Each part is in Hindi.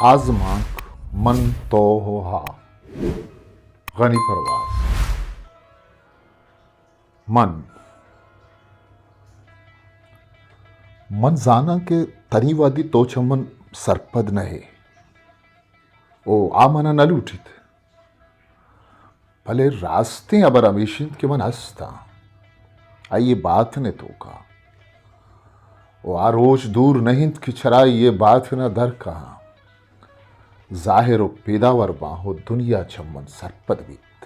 आजमाक मन तो हो हा गनी परवाज मन जाना के तनीवादी तो चमन सरपद नहे ओ आ मना न लूठित भले रास्ते अबर अमीशित के मन हंसता आइए बात ने तो का ओ आ रोज दूर नहीं कि छराई ये बात न दर कहा जाहिर पेदावर बाहो दुनिया चम्मन सरपद बीत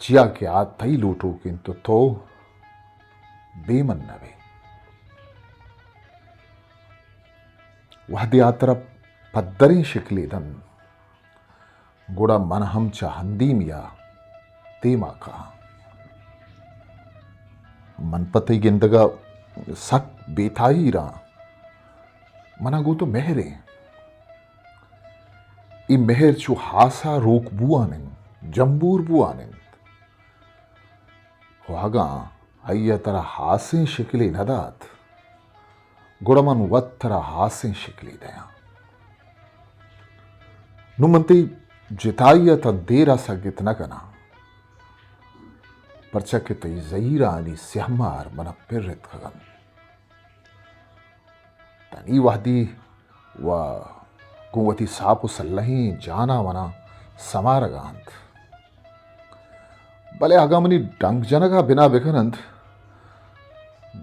चिया के आ तई लूटो किंतु तो बेमन नवे वहद यात्रा पद्दरें शिकलेदन गुड़ा मन हम हंदीम या तेमा कहा मन पते गिंदगा सक बेथाई रा मना गो तो मेहरे ई मेहर चु हासा रोक बुआनिन जंबूर बुआनिन वागा अय्या तरा हासें शिकली नदात गुड़मन वत्तरा हासें शिकली दया नुमंती जिताइया त देरा सगित न कना परचकित जहीरा अली स्यहमार मन पिर्रित खगन तनी वहदी व कुवती सापु सल्लही जाना वना समारगांत भले आगामनी डंग जनगा बिना बेखनंत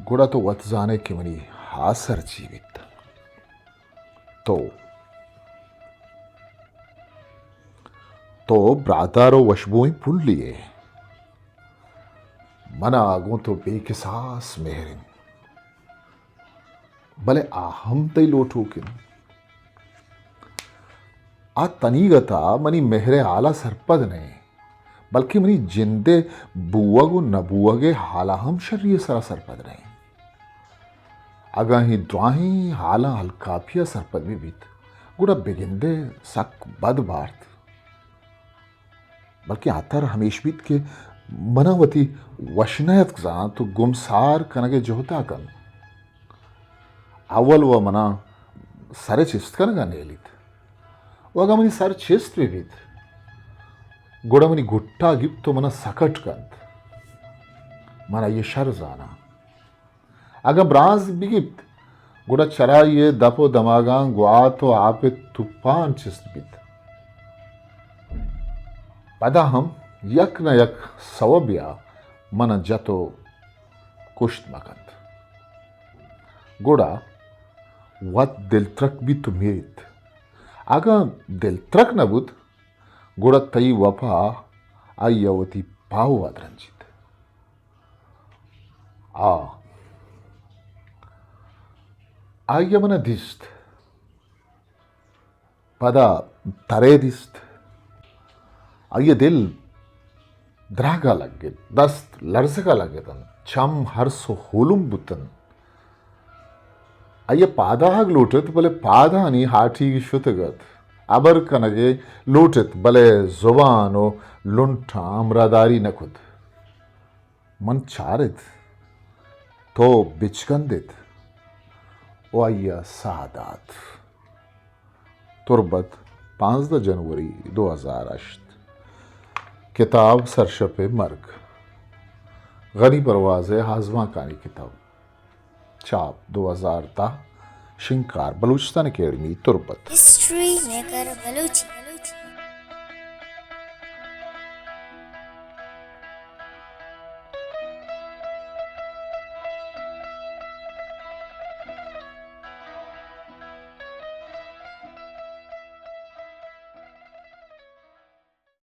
गुड़ा तो वत जाने की मनी हासर जीवित तो ब्रातारो वशबुई पुल लिए मना आगो तो बेकिसास मेहरिन भले आहम तई लोटू किन आ तनीगता मनी मेहरे आला सरपद ने बल्कि मनी जिंदे बुआगो नबुआगे हाला हम शरीय सरा सरपद ने अगाही द्वाही हाला हल्काफिया सरपद में बीत गुड़ा बिगिंदे सक बद बार्थ बल्कि आतर हमेश बीत के मनावती वशनयत जा तो गुमसार कनगे जोहता कन अवल व मना सरे चिस्त कनगा नेलित वगा मनी सर चिस्त भी बीत गुड़ा मनी गुट्टा गिप तो मना सकट कंत मना ये शर जाना अगर ब्राज बिगित गुड़ा चरा ये दपो दमागा गुआ तो आपे तूफान चिस्त बीत पदा हम यक न यक सवब्या मन जतो कुश्त मकंत गुड़ा वत दिल त्रक भी तो मेरित आगा दिल त्रक न बुत गुड़ा तई वफा आयवती पाव अद्रंजित आय मन दिस्त पदा तरे दिस्त आइए दिल द्रागा लगे दस्त लर्जगा लगे तन छम हर्सो होलुम बुतन आइए पादाग लोटत भले पादानी हाठी की शुतगत अबर कनगे लोटत भले जुबानो लुंठा अमरादारी नकुद मन चारित तो बिचकंदित ओ आइया सादात तुरबत 5 जनवरी 2008 किताब सरशपे मर्ग गनी परवाज़ हाजमा कानी किताब चाप 2010 शिंकार बलूचिस्तान अकेडमी तुरबत हिस्ट्री मेकर बलूची।